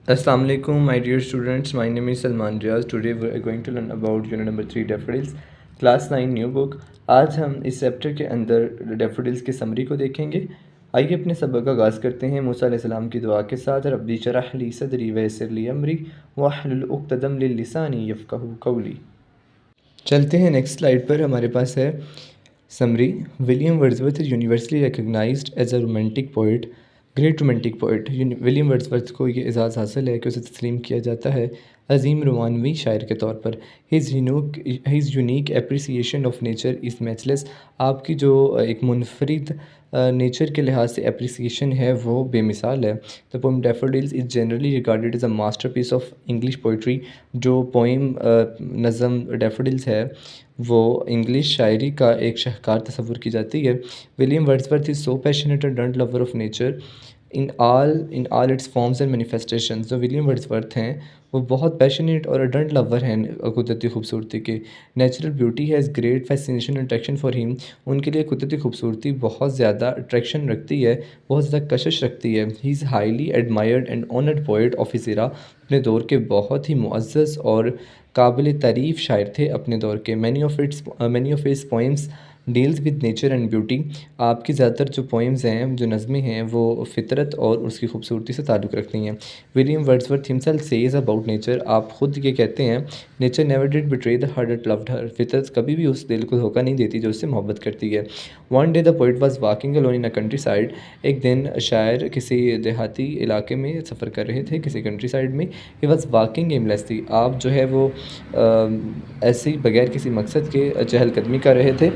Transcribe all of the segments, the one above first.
Assalamu alaikum, my dear students. My name is Salman Riaz. Today we are going to learn about unit number 3 daffodils, class 9 new book. आज हम इस chapter के अंदर daffodils की summary को देखेंगे। आइए अपने सबक का आगाज़ करते हैं मूसा अलैहिस्सलाम की दुआ के साथ। रब्बी शरह ली सदरी वयस्सिर ली अमरी वहलुल उक़्दतम मिन लिसानी यफ़क़हू क़ौली। चलते हैं नेक्स्ट स्लाइड पर। हमारे पास है summary. William Wordsworth is universally recognised as a romantic poet, great romantic poet. William Wordsworth को ये एजाज़ हासिल है कि उसे तस्लीम किया जाता है अजीम रोमानवी शायर के तौर पर। His unique appreciation of nature is matchless. आपकी जो एक मुनफरिद नेचर के लिहाज से एप्रिसिएशन है वो बेमिसाल है। The poem daffodils is generally regarded as a masterpiece of English poetry. जो पोएम नज़म डैफोडिल्स है वो इंग्लिश शायरी का एक शाहकार तस्वुर की जाती है। William Wordsworth is so passionate and earnest lover of nature in all its forms and manifestations. जो विलियम वर्ड्सवर्थ हैं वो बहुत पैशनेट और अर्नेस्ट लवर हैं कुदरती खूबसूरती के। Natural beauty has great fascination attraction for him. उनके लिए कुदरती खूबसूरती बहुत ज़्यादा अट्रैक्शन रखती है, बहुत ज़्यादा कशिश रखती है। He is highly admired and honoured poet of his era. अपने दौर के बहुत ही मुअज़्ज़ज़ और काबिल तारीफ़ शायर थे अपने दौर के। Many of his poems deals with nature and beauty. आपकी ज़्यादातर जो पोइम्स हैं, जो नज़में हैं, वो फ़ितरत और उसकी खूबसूरती से ताल्लुक़ रखती हैं। William Wordsworth himself says about nature. आप ख़ुद ये कहते हैं, nature never did betray the heart that loved her. फ़ितरत कभी भी उस दिल को धोखा नहीं देती जो उससे मोहब्बत करती है। One day the poet was walking alone in a country side. एक दिन शायर किसी देहाती इलाके में सफ़र कर रहे थे, किसी कंट्री साइड में। He was walking aimlessly. आप जो है वो ऐसे ही बगैर किसी मकसद के चहलकदमी कर रहे थे।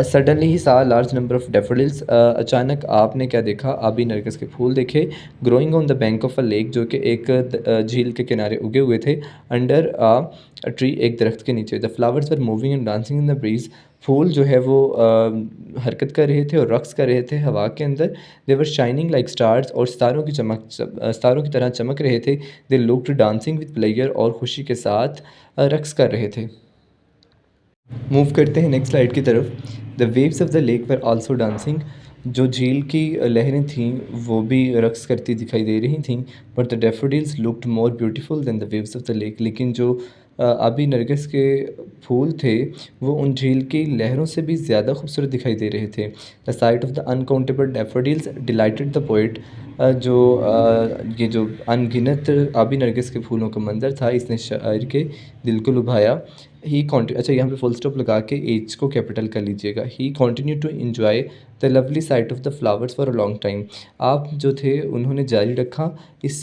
सडनली ही सा लार्ज नंबर ऑफ डैफोडिल्स। अचानक आपने क्या देखा? आबी नरगिस के फूल देखे। Growing on the bank of a lake, जो कि एक झील के किनारे उगे हुए थे। अंडर अ ट्री, एक दरख्त के नीचे। The flowers were moving and dancing in the breeze. फूल जो है वो हरकत कर रहे थे और रक़्स कर रहे थे हवा के अंदर। दे वर शाइनिंग लाइक स्टार्स, और सितारों की तरह चमक रहे थे। They looked dancing with player, और खुशी के साथ रक़्स कर रहे थे। मूव करते हैं नेक्स्ट स्लाइड की तरफ। The waves of the lake were also dancing. जो झील की लहरें थीं वो भी रक़्स करती दिखाई दे रही थीं। But the daffodils looked more beautiful than the waves of the lake. लेकिन जो आबी नरगिस के फूल थे वो उन झील की लहरों से भी ज़्यादा खूबसूरत दिखाई दे रहे थे। The site of the uncountable daffodils dilated the poet. ये जो अनगिनत आबी नरगिस के फूलों का मंज़र था, इसने शायर के दिल को लुभाया। अच्छा, यहाँ पे फुल स्टॉप लगा के एज को कैपिटल कर लीजिएगा। He continue to enjoy the lovely sight of the flowers for a long time. आप जो थे उन्होंने जारी रखा इस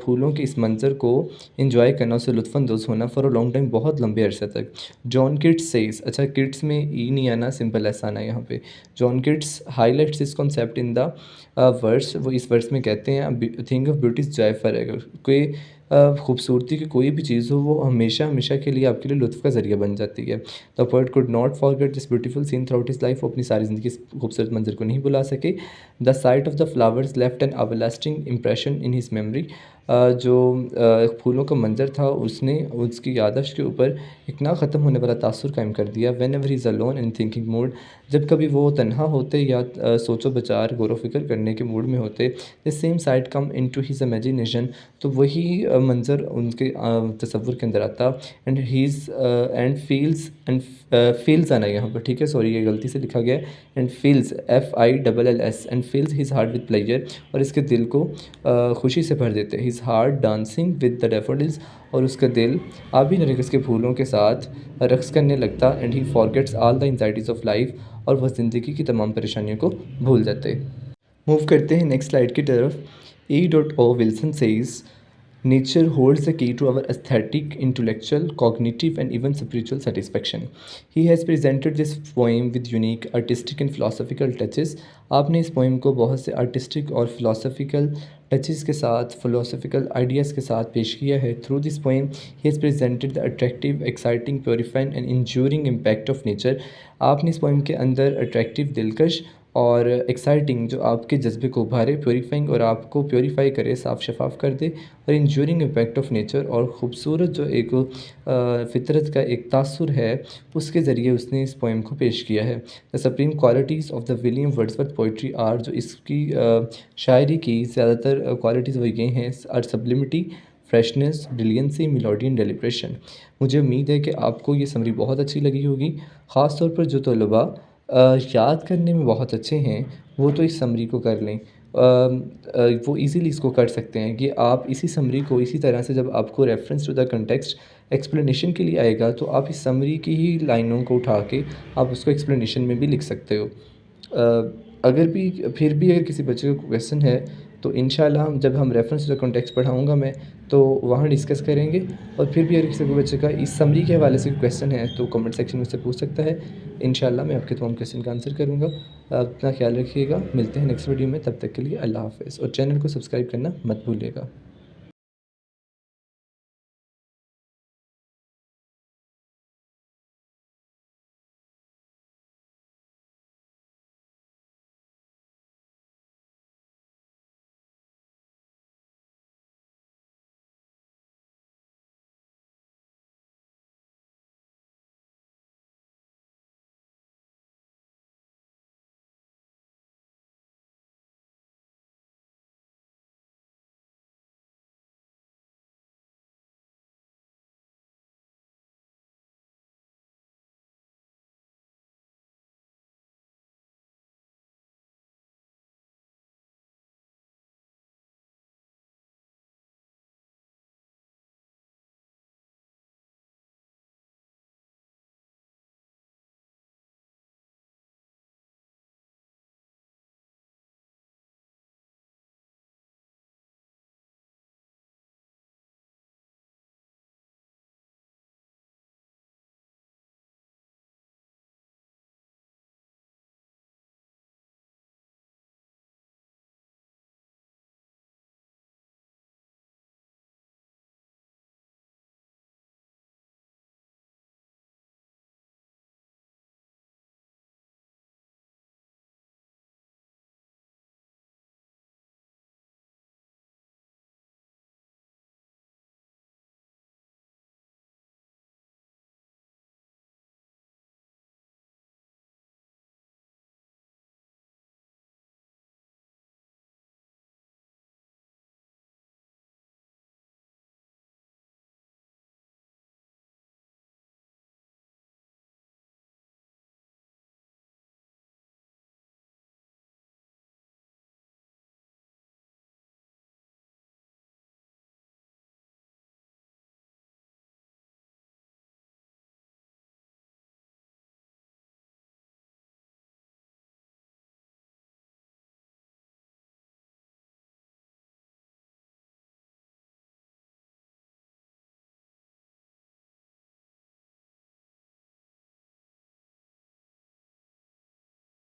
फूलों के इस मंज़र को इन्जॉय करना, उससे लुत्फ़अंदोज़ होना फॉर अ लॉन्ग टाइम, बहुत लंबे अरसे तक। John Keats says. अच्छा, किट्स में ई नहीं आना, सिंपल ऐसा आना है यहाँ पे। John Keats highlights this concept in the verse. वो इस वर्स में कहते हैं, think of beauty is joy for ever. कोई खूबसूरती की कोई भी चीज़ हो वो हमेशा हमेशा के लिए आपके लिए लुत्फ़ का ज़रिया बन जाती है। The poet could not forget this beautiful seen through out his life. वो अपनी सारी ज़िंदगी इस खूबसूरत मंज़र को नहीं भुला सके। The site of the flowers left N everlasting impression in his memory. जो फूलों का मंज़र था उसने उसकी याददाश्त के ऊपर एक ना ख़त्म होने वाला तासुर कायम कर दिया। When ever he is alone in thinking mood. जब कभी वो तन्हा होते या सोचो विचार गौर व फ़िक्र करने के मूड में होते, the same site come into his imagination. तो वही मंज़र उनके तसव्वुर के अंदर आता। एंड फील्स आना है यहाँ पर, ठीक है, सॉरी ये गलती से लिखा गया है। And feels FILLS and feels his heart with pleasure. और इसके दिल को खुशी से भर देते। His heart dancing with the daffodils. और उसका दिल आबी नरगिस के फूलों के साथ रक़्स करने लगता। And he forgets all the anxieties of life. और वह ज़िंदगी की तमाम परेशानियों को भूल जाते। मूव करते हैं नेक्स्ट स्लाइड की तरफ। E.O. Wilson says nature holds the key to our aesthetic, intellectual, cognitive, and even spiritual satisfaction. He has presented this poem with unique artistic and philosophical touches. आपने इस पोइम को बहुत से artistic और philosophical touches के साथ, philosophical ideas के साथ पेश किया है। Through this poem he has presented the attractive, exciting, purifying and enduring impact of nature. आपने इस पोइम के अंदर अट्रैक्टिव, दिलकश और एक्साइटिंग जो आपके जज्बे को उभारे, प्योरीफाइंग और आपको प्योरीफाई करे, साफ शफाफ कर दे, और इंज्यूरिंग इम्पैक्ट ऑफ नेचर और ख़ूबसूरत जो एक फितरत का एक तासुर है उसके ज़रिए उसने इस पोएम को पेश किया है। The supreme qualities of the William Wordsworth poetry are, जो इसकी शायरी की ज़्यादातर क्वालिटीज़ वो ये हैं, are sublimity, freshness, brilliancy, melody and deliberation. मुझे उम्मीद है कि आपको ये समरी बहुत अच्छी लगी होगी। ख़ास तौर पर जो तलबा याद करने में बहुत अच्छे हैं वो तो इस समरी को कर लें। वो इजीली इसको कर सकते हैं कि आप इसी समरी को इसी तरह से जब आपको reference to the context explanation के लिए आएगा तो आप इस समरी की ही लाइनों को उठा के आप उसको एक्सप्लेनेशन में भी लिख सकते हो। अगर भी फिर भी अगर किसी बच्चे को क्वेश्चन है तो इंशाल्लाह जब हम रेफरेंस टू द कॉन्टेक्स्ट पढ़ाऊँगा मैं तो वहाँ डिस्कस करेंगे। और फिर भी अगर किसी को बच्चे का इस समरी के हवाले से क्वेश्चन है तो कमेंट सेक्शन में से पूछ सकता है। इंशाल्लाह मैं आपके तमाम क्वेश्चन का आंसर करूँगा। अपना ख्याल रखिएगा, मिलते हैं नेक्स्ट वीडियो में, तब तक के लिए अल्लाह हाफ़िज़, और चैनल को सब्सक्राइब करना मत भूलिएगा।